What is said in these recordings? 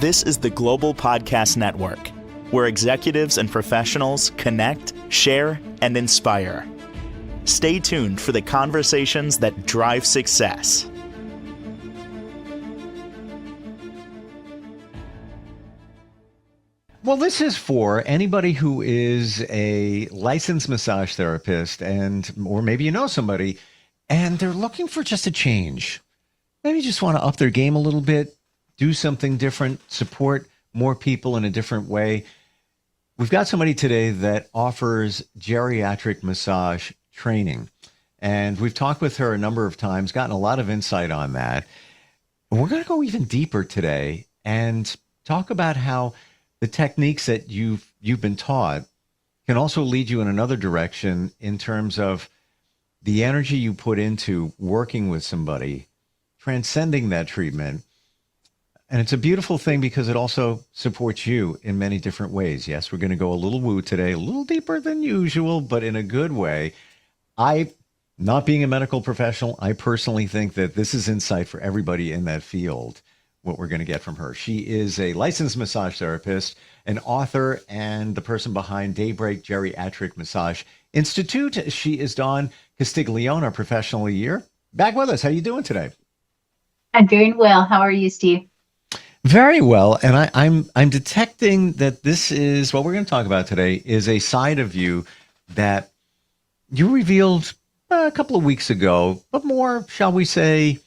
This is the Global Podcast Network, where executives and professionals connect, share, and inspire. Stay tuned for the conversations that drive success. Well, this is for anybody who is a licensed massage therapist or maybe you know somebody and they're looking for just a change. Maybe just want to up their game a little bit, do something different, support more people in a different way. We've got somebody today that offers geriatric massage training, and we've talked with her a number of times, gotten a lot of insight on that. And we're going to go even deeper today and talk about how the techniques that you've been taught can also lead you in another direction in terms of the energy you put into working with somebody, transcending that treatment. And it's a beautiful thing because it also supports you in many different ways. Yes, we're going to go a little woo today, a little deeper than usual, but in a good way. Not being a medical professional, I personally think that this is insight for everybody in that field, what we're going to get from her. She is a licensed massage therapist, an author, and the person behind Daybreak Geriatric Massage Institut. She is Dawn Castiglione, our professional of the year. Back with us. How are you doing today? I'm doing well. How are you, Steve? Very well. And I'm detecting that this is what we're going to talk about today is a side of you that you revealed a couple of weeks ago, but more, shall we say,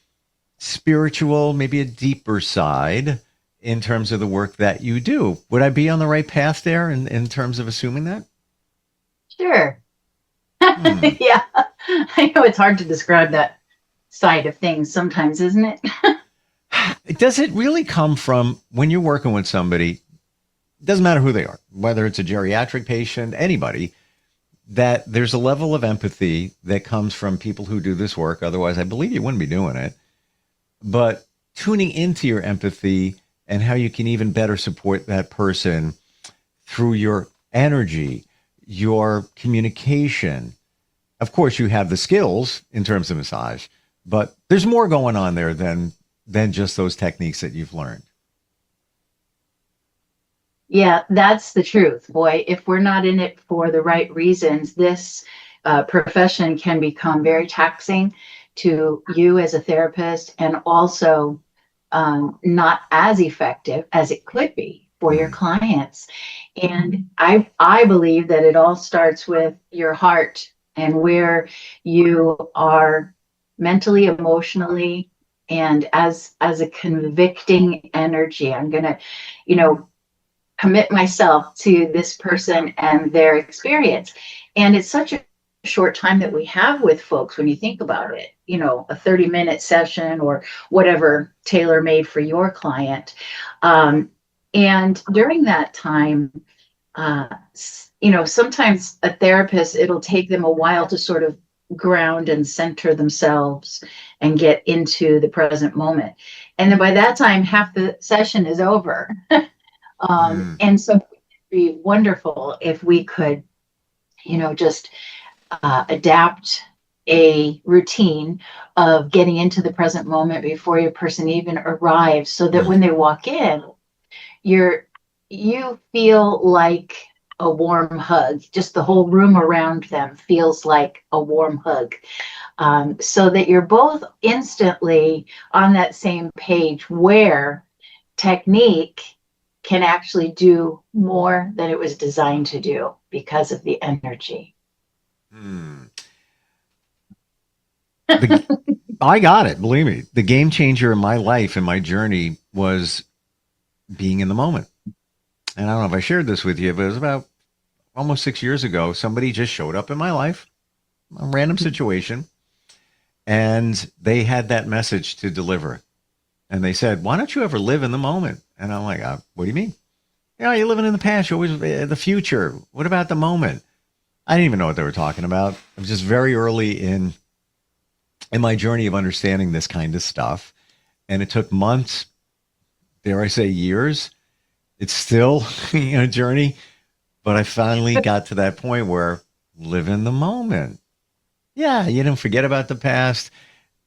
spiritual, maybe a deeper side in terms of the work that you do. Would I be on the right path there in terms of assuming that? Sure. Yeah. I know it's hard to describe that side of things sometimes, isn't it? Does it really come from when you're working with somebody, doesn't matter who they are, whether it's a geriatric patient, anybody, that there's a level of empathy that comes from people who do this work. Otherwise, I believe you wouldn't be doing it. But tuning into your empathy and how you can even better support that person through your energy, your communication. Of course, you have the skills in terms of massage, but there's more going on there than just those techniques that you've learned. Yeah, that's the truth. Boy, if we're not in it for the right reasons, this profession can become very taxing to you as a therapist, and also not as effective as it could be for your clients. And I believe that it all starts with your heart and where you are mentally, emotionally, and as a convicting energy. I'm gonna, commit myself to this person and their experience. And it's such a short time that we have with folks when you think about it, a 30-minute session or whatever tailor-made for your client. And during that time, sometimes a therapist, it'll take them a while to sort of ground and center themselves and get into the present moment. And then by that time, half the session is over. And so it'd be wonderful if we could, just adapt a routine of getting into the present moment before your person even arrives, so that when they walk in, you feel like a warm hug. Just the whole room around them feels like a warm hug, so that you're both instantly on that same page, where technique can actually do more than it was designed to do because of the energy. I got it. Believe me, the game changer in my life and my journey was being in the moment. And I don't know if I shared this with you, but it was about almost 6 years ago. Somebody just showed up in my life, a random situation, and they had that message to deliver. And they said, "Why don't you ever live in the moment?" And I'm like, "What do you mean?" You're living in the past. You're always the future. What about the moment? I didn't even know what they were talking about. It was just very early in my journey of understanding this kind of stuff. And it took months, dare I say years. It's still a journey. But I finally got to that point where live in the moment. Yeah, you didn't forget about the past.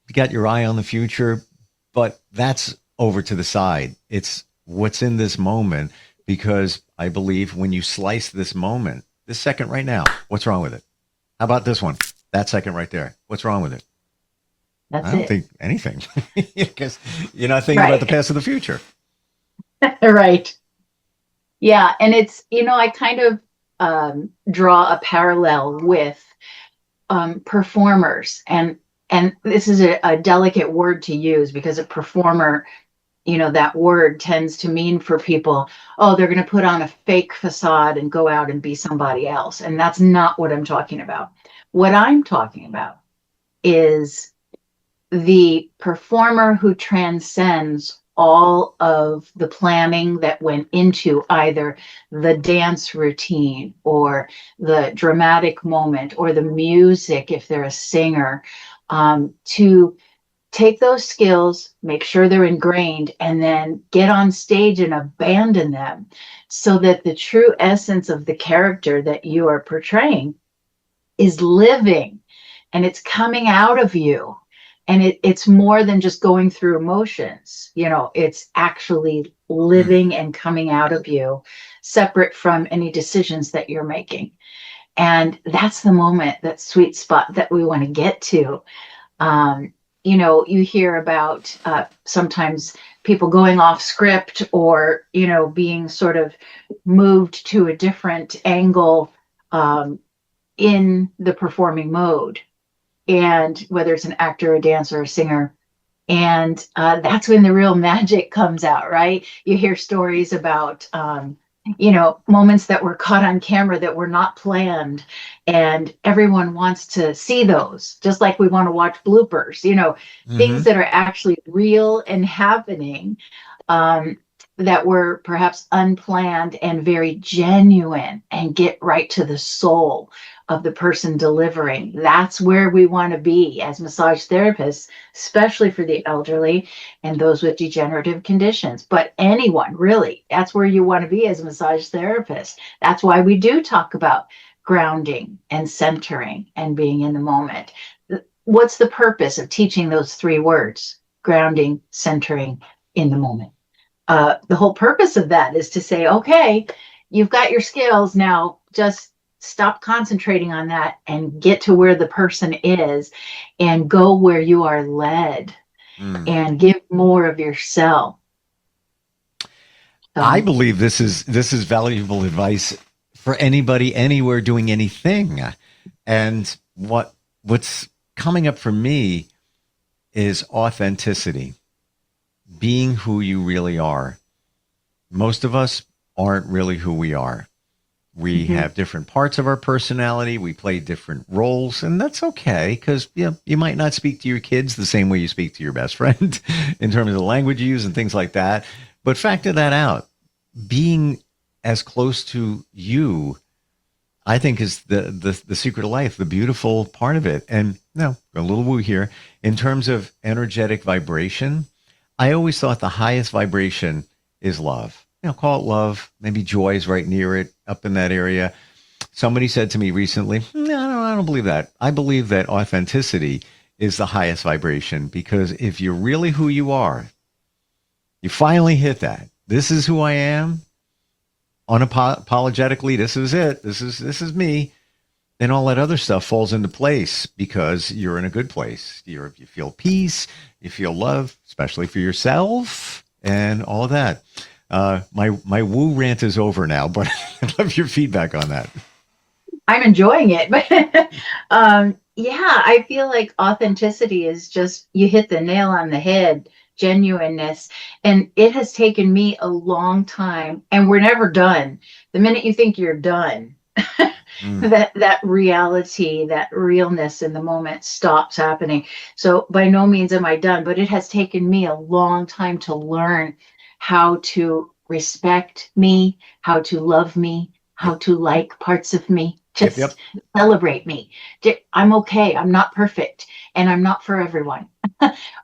You got your eye on the future. But that's over to the side. It's what's in this moment, because I believe when you slice this moment, this second right now, what's wrong with it? How about this one? That second right there. What's wrong with it? I That's don't it. think anything, because you're not thinking about the Right. past or the future. Right. Yeah. And it's, I kind of draw a parallel with performers. And this is a delicate word to use, because a performer, that word tends to mean for people, oh, they're going to put on a fake facade and go out and be somebody else. And that's not what I'm talking about. What I'm talking about is the performer who transcends all of the planning that went into either the dance routine or the dramatic moment or the music, if they're a singer, to take those skills, make sure they're ingrained, and then get on stage and abandon them, so that the true essence of the character that you are portraying is living, and it's coming out of you. And it's more than just going through emotions. It's actually Mm. living and coming out of you, separate from any decisions that you're making. And that's the moment, that sweet spot that we want to get to. um, you hear about sometimes people going off script, or being sort of moved to a different angle in the performing mode, and whether it's an actor, a dancer, a singer. And that's when the real magic comes out, right? You hear stories about moments that were caught on camera that were not planned, and everyone wants to see those, just like we want to watch bloopers, Hmm. things that are actually real and happening, um, that were perhaps unplanned and very genuine, and get right to the soul of the person delivering. That's where we want to be as massage therapists, especially for the elderly and those with degenerative conditions. But anyone, really, that's where you want to be as a massage therapist. That's why we do talk about grounding and centering and being in the moment. What's the purpose of teaching those three words: grounding, centering, in the moment? The whole purpose of that is to say, okay, you've got your skills now, just stop concentrating on that and get to where the person is, and go where you are led, Mm. and give more of yourself. I So, believe this is valuable advice for anybody, anywhere, doing anything. And what's coming up for me is authenticity, being who you really are. Most of us aren't really who we are. We mhm. have different parts of our personality. We play different roles, and that's okay, because you might not speak to your kids the same way you speak to your best friend in terms of the language you use and things like that. But factor that out. Being as close to you, I think, is the secret of life, the beautiful part of it. And now a little woo here. In terms of energetic vibration, I always thought the highest vibration is love. Call it love. Maybe joy is right near it, up in that area. Somebody said to me recently, no, I don't believe that. I believe that authenticity is the highest vibration, because if you're really who you are, you finally hit that. This is who I am. Unapologetically, this is it. This is me. Then all that other stuff falls into place, because you're in a good place. You feel peace, you feel love, especially for yourself, and all of that. My woo rant is over now, but I'd love your feedback on that. I'm enjoying it. But yeah, I feel like authenticity is just, you hit the nail on the head, genuineness. And it has taken me a long time, and we're never done. The minute you think you're done, Mm. that reality, that realness in the moment stops happening. So by no means am I done, but it has taken me a long time to learn how to respect me, how to love me, how Yep. to like parts of me, Yep. just Yep. celebrate me. I'm okay. I'm not perfect, and I'm not for everyone.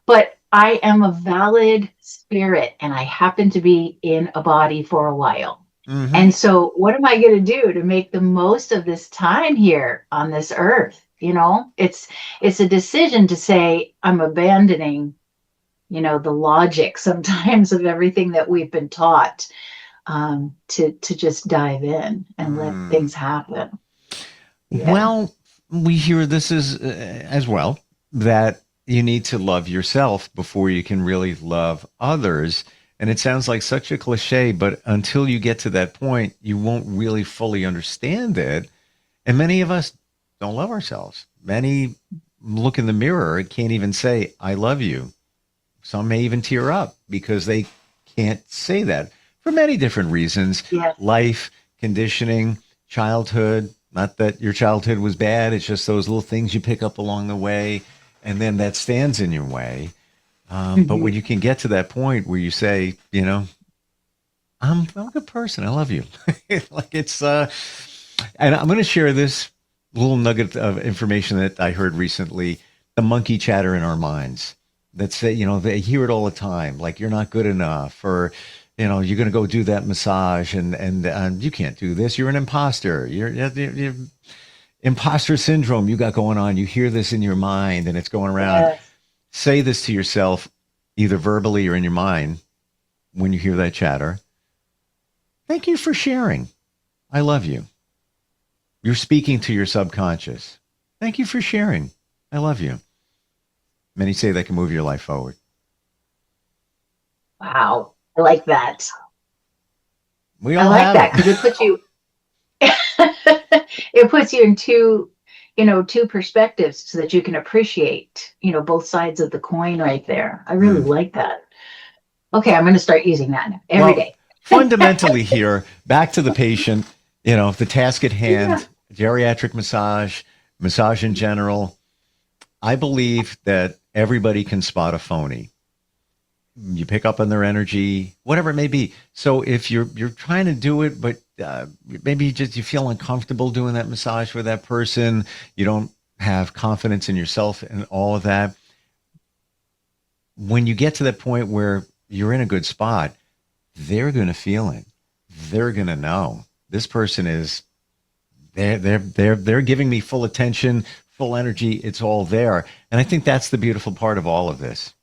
But I am a valid spirit, and I happen to be in a body for a while. Hmm. And so, what am I going to do to make the most of this time here on this earth? It's a decision to say, I'm abandoning the logic sometimes of everything that we've been taught, to just dive in and let things happen. Yeah. Well, we hear this as well, that you need to love yourself before you can really love others. And it sounds like such a cliche, but until you get to that point, you won't really fully understand it. And many of us don't love ourselves. Many look in the mirror and can't even say, I love you. Some may even tear up because they can't say that for many different reasons. Yes. Life, conditioning, childhood. Not that your childhood was bad. It's just those little things you pick up along the way, and then that stands in your way. But when you can get to that point where you say, I'm a good person. I love you. Like it's, and I'm going to share this little nugget of information that I heard recently, the monkey chatter in our minds that say, they hear it all the time. Like you're not good enough, or, you're going to go do that massage and you can't do this. You're an imposter. You're imposter syndrome you got going on. You hear this in your mind and it's going around. Yes. Say this to yourself, either verbally or in your mind, when you hear that chatter. Thank you for sharing. I love you. You're speaking to your subconscious. Thank you for sharing. I love you. Many say that can move your life forward. Wow. I like that. We all I like have that it. because it puts you in two perspectives so that you can appreciate, both sides of the coin right there. I really like that. Okay, I'm going to start using that now, every day. Fundamentally here, back to the patient, the task at hand, geriatric massage in general. I believe that everybody can spot a phony. You pick up on their energy, whatever it may be. So if you're trying to do it, but maybe you feel uncomfortable doing that massage with that person, you don't have confidence in yourself and all of that. When you get to that point where you're in a good spot, they're going to feel it. They're going to know this person is they're giving me full attention, full energy. It's all there. And I think that's the beautiful part of all of this.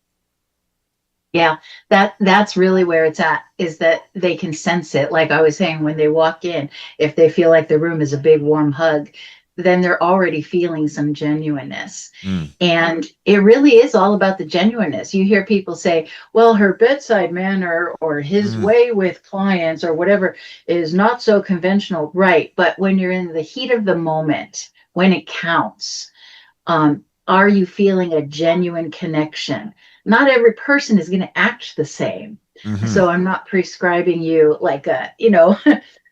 Yeah, that's really where it's at, is that they can sense it. Like I was saying, when they walk in, if they feel like the room is a big warm hug, then they're already feeling some genuineness. And it really is all about the genuineness. You hear people say, well, her bedside manner or his way with clients or whatever is not so conventional. Right. But when you're in the heat of the moment, when it counts, are you feeling a genuine connection? Not every person is going to act the same. So I'm not prescribing you like a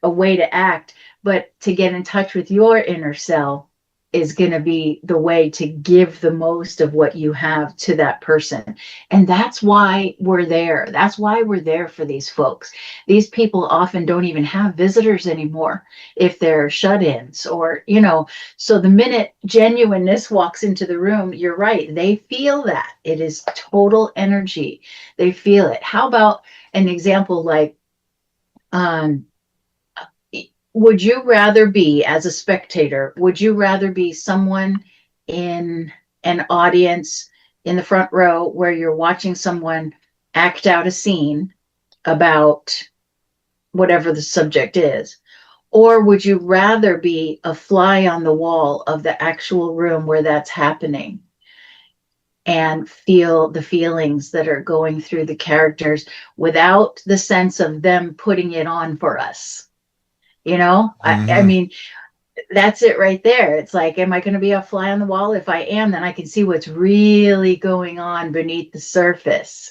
way to act, but to get in touch with your inner self is going to be the way to give the most of what you have to that person. And that's why we're there. That's why we're there for these folks. These people often don't even have visitors anymore if they're shut-ins or, so the minute genuineness walks into the room, you're right. They feel that. It is total energy. They feel it. How about an example like, would you rather be, as a spectator, would you rather be someone in an audience in the front row where you're watching someone act out a scene about whatever the subject is? Or would you rather be a fly on the wall of the actual room where that's happening and feel the feelings that are going through the characters without the sense of them putting it on for us? I mean, that's it right there. It's like, am I going to be a fly on the wall? If I am, then I can see what's really going on beneath the surface.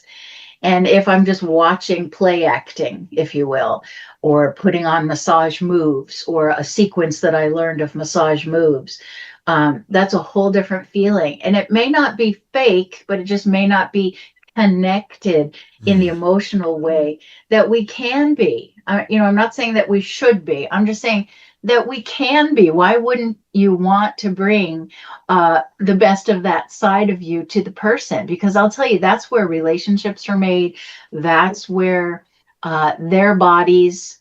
And if I'm just watching play acting, if you will, or putting on massage moves or a sequence that I learned of massage moves, that's a whole different feeling. And it may not be fake, but it just may not be connected in the emotional way that we can be. I'm not saying that we should be. I'm just saying that we can be. Why wouldn't you want to bring the best of that side of you to the person? Because I'll tell you, that's where relationships are made. That's where their bodies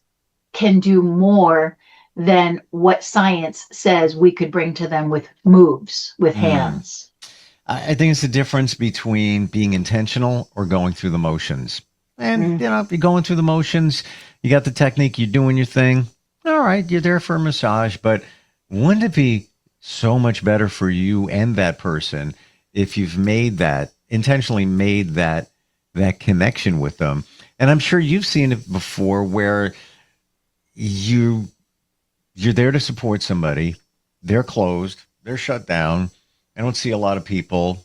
can do more than what science says we could bring to them with moves, with hands. I think it's the difference between being intentional or going through the motions. And, Mm. if you're going through the motions, you got the technique, you're doing your thing. All right, you're there for a massage, but wouldn't it be so much better for you and that person if you've intentionally made that connection with them? And I'm sure you've seen it before where you're there to support somebody. They're closed. They're shut down. I don't see a lot of people,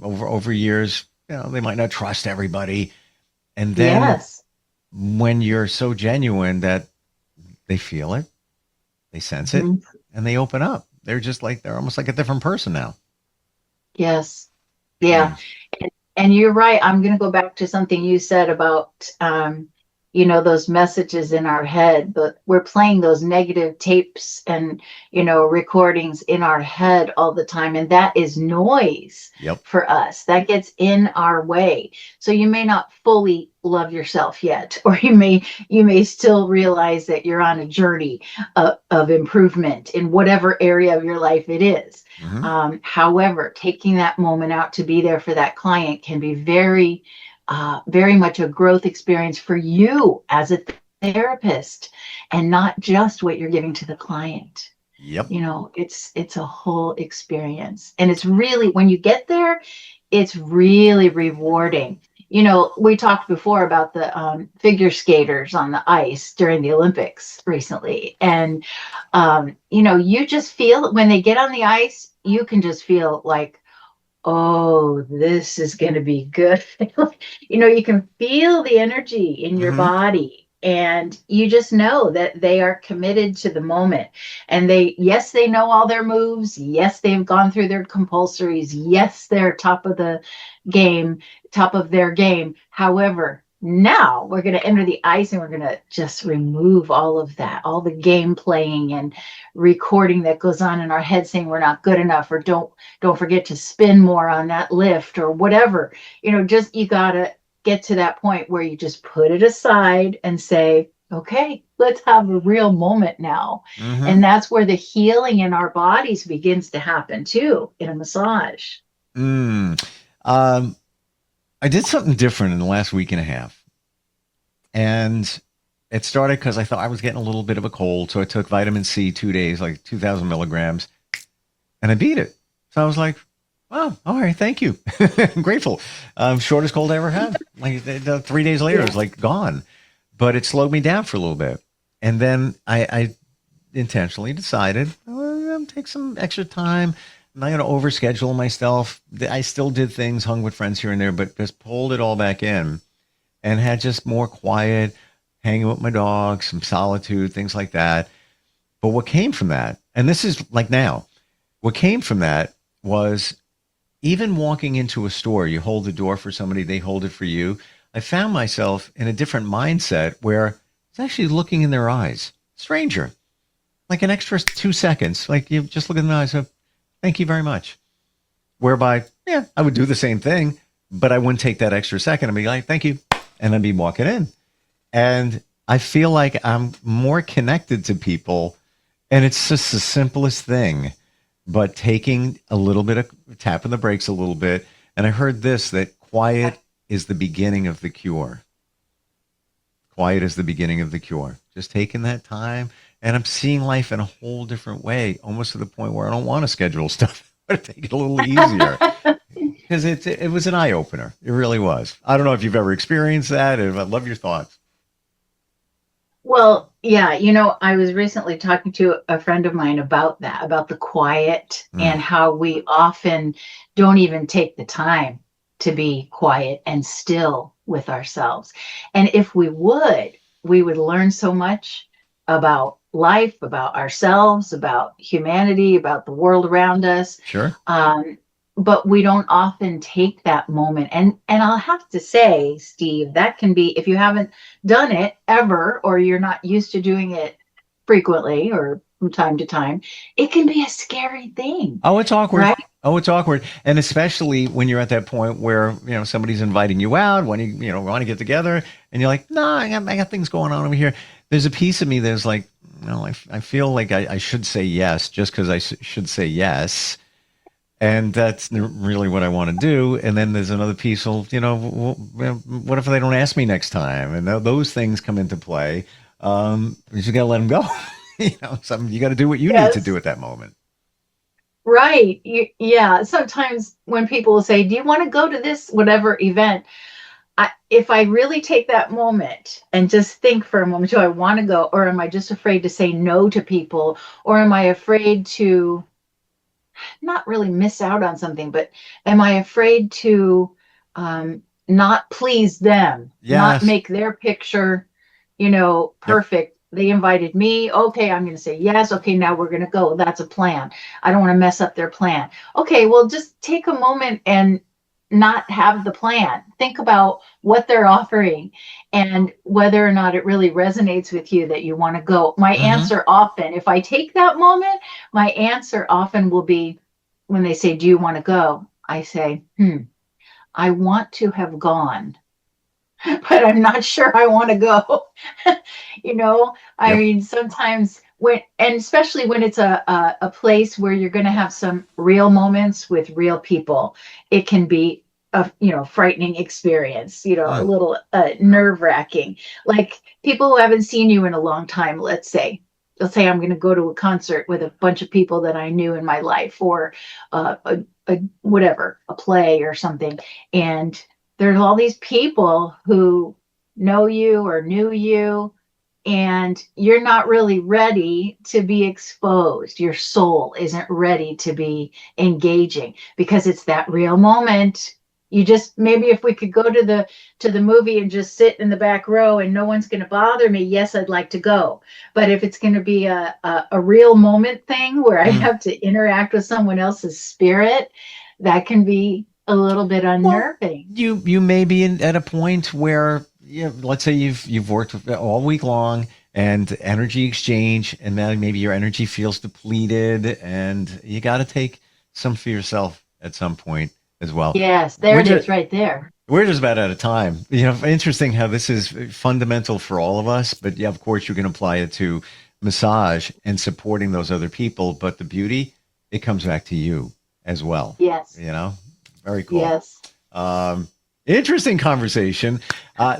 over years, they might not trust everybody. And then Yes. when you're so genuine that they feel it, they sense it, Mhm. and they open up. They're almost like a different person now. Yes. Yeah. Mm. And you're right. I'm going to go back to something you said about, those messages in our head, but we're playing those negative tapes and, recordings in our head all the time. And that is noise Yep. for us. That gets in our way. So you may not fully love yourself yet, or you may still realize that you're on a journey of improvement in whatever area of your life it is. Hmm. However, taking that moment out to be there for that client can be very, very much a growth experience for you as a therapist, and not just what you're giving to the client. Yep. It's a whole experience, and it's really, when you get there, it's really rewarding. We talked before about the figure skaters on the ice during the Olympics recently. And, you just feel when they get on the ice, you can just feel like, oh, this is going to be good. You can feel the energy in your Hmm. body, and you just know that they are committed to the moment. And yes, they know all their moves. Yes, they've gone through their compulsories. Yes, they're game, top of their game. However, now we're going to enter the ice, and we're going to just remove all of that, all the game playing and recording that goes on in our head saying we're not good enough, or don't forget to spin more on that lift, or whatever. Just, you gotta get to that point where you just put it aside and say, okay, let's have a real moment now. Hmm. And that's where the healing in our bodies begins to happen too, in a massage. Mm. Um, I did something different in the last week and a half. And it started because I thought I was getting a little bit of a cold. So I took vitamin C 2 days, like 2,000 milligrams, and I beat it. So I was like, wow, all right, thank you. I'm grateful. Shortest cold I ever had. Like 3 days later, Yeah. it's like gone. But it slowed me down for a little bit. And then I intentionally decided, I'm going to take some extra time. I'm not going to overschedule myself. I still did things, hung with friends here and there, but just pulled it all back in and had just more quiet, hanging with my dog, some solitude, things like that. But what came from that, and this is like now, what came from that was even walking into a store, you hold the door for somebody, they hold it for you. I found myself in a different mindset where it's actually looking in their eyes. Stranger, like an extra 2 seconds, like you just look in the eyes of, thank you very much. Whereby, yeah, I would do the same thing, but I wouldn't take that extra second and be like, thank you. And I'd be walking in. And I feel like I'm more connected to people. And it's just the simplest thing, but taking a little bit of tapping the brakes a little bit. And I heard this, that quiet is the beginning of the cure. Quiet is the beginning of the cure. Just taking that time. And I'm seeing life in a whole different way, almost to the point where I don't want to schedule stuff. I take it a little easier because it was an eye opener. It really was. I don't know if you've ever experienced that. And I'd love your thoughts. Well, yeah, I was recently talking to a friend of mine about that, about the quiet, Mm, and how we often don't even take the time to be quiet and still with ourselves. And if we would learn so much about life, about ourselves, about humanity, about the world around us. sure. Um, but we don't often take that moment. And I'll have to say, Steve, that can be, if you haven't done it ever, or you're not used to doing it frequently or from time to time, it can be a scary thing, Oh, it's awkward. right? Oh, it's awkward. And especially when you're at that point where, somebody's inviting you out, when want to get together and you're like, no, I got things going on over here. There's a piece of me that's like, no, I feel like I should say yes just because I should say yes. And that's really what I want to do. And then there's another piece of, what if they don't ask me next time? And those things come into play. You just got to let them go. You got to do what you need to do Yes. at that moment. Right. Yeah. Sometimes when people will say, "Do you want to go to this whatever event?" If I really take that moment and just think for a moment, do I want to go, or am I just afraid to say no to people, or am I afraid to not really miss out on something, but am I afraid to not please them, not Yes. make their picture, Yep. perfect? They invited me. Okay, I'm going to say yes. Okay, now we're going to go. That's a plan. I don't want to mess up their plan. Okay, well, just take a moment and not have the plan. Think about what they're offering and whether or not it really resonates with you that you want to go. My Hmm. answer often, if I take that moment, my answer often will be when they say, "Do you want to go?" I say, I want to have gone, but I'm not sure I want to go. I Yep. mean, sometimes and especially when it's a place where you're going to have some real moments with real people, it can be a frightening experience, a Mm. little nerve wracking. Like people who haven't seen you in a long time, let's say I'm going to go to a concert with a bunch of people that I knew in my life, or whatever, a play or something. And there's all these people who know you or knew you, and you're not really ready to be exposed. Your soul isn't ready to be engaging because it's that real moment. You just, maybe if we could go to the movie and just sit in the back row and no one's going to bother me, yes, I'd like to go. But if it's going to be a real moment thing where I Mm. have to interact with someone else's spirit, that can be a little bit Well, unnerving. you may be at a point where, let's say you've worked all week long and energy exchange, and now maybe your energy feels depleted, and you got to take some for yourself at some point as well. Yes, there We're it is just right there. we're just about out of time. Interesting how this is fundamental for all of us, but yeah, of course you can apply it to massage and supporting those other people, but the beauty, it comes back to you as well. Yes, You know, very cool. yes. Um, Interesting conversation.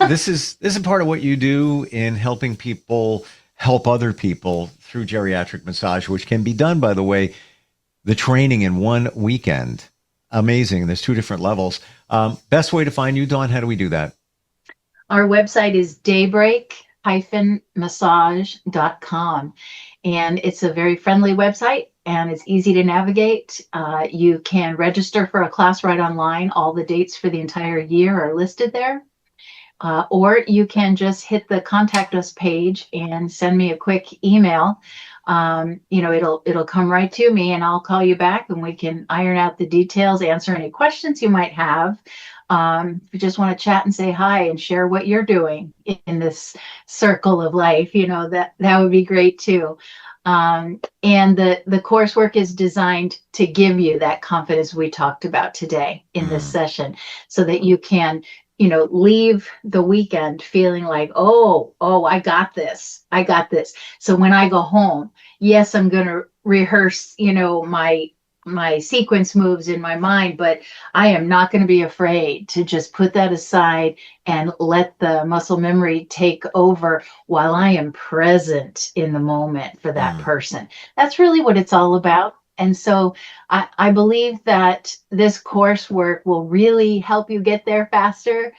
This is part of what you do in helping people help other people through geriatric massage, which can be done, by the way, the training in one weekend. Amazing. There's two different levels. Best way to find you, Dawn? How do we do that? Our website is daybreak-massage.com. And it's a very friendly website and it's easy to navigate. You can register for a class right online. All the dates for the entire year are listed there. Or you can just hit the contact us page and send me a quick email. It'll come right to me and I'll call you back and we can iron out the details, answer any questions you might have. If you just want to chat and say hi and share what you're doing in this circle of life, that would be great too. And the coursework is designed to give you that confidence we talked about today in this Mm. session, so that you can leave the weekend feeling like, oh, I got this. So when I go home, yes, I'm going to rehearse, my sequence moves in my mind, but I am not going to be afraid to just put that aside and let the muscle memory take over while I am present in the moment for that Mm. person. That's really what it's all about. And so I believe that this coursework will really help you get there faster,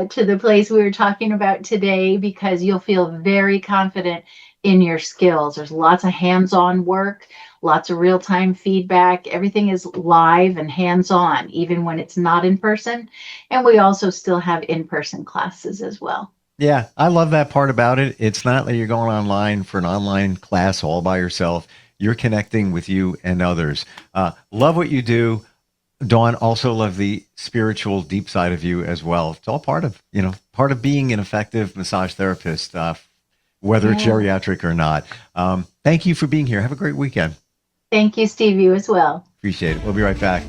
to the place we were talking about today, because you'll feel very confident in your skills. There's lots of hands-on work, lots of real-time feedback. Everything is live and hands-on, even when it's not in person. And we also still have in-person classes as well. Yeah, I love that part about it. It's not that you're going online for an online class all by yourself. You're connecting with you and others. Love what you do. Dawn, also love the spiritual deep side of you as well. It's all part of being an effective massage therapist, whether it's Yeah. geriatric or not. Thank you for being here. Have a great weekend. Thank you, Steve. You as well. Appreciate it. We'll be right back.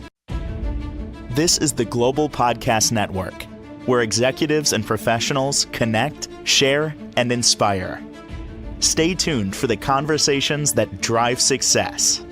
This is the Global Podcast Network, where executives and professionals connect, share, and inspire. Stay tuned for the conversations that drive success.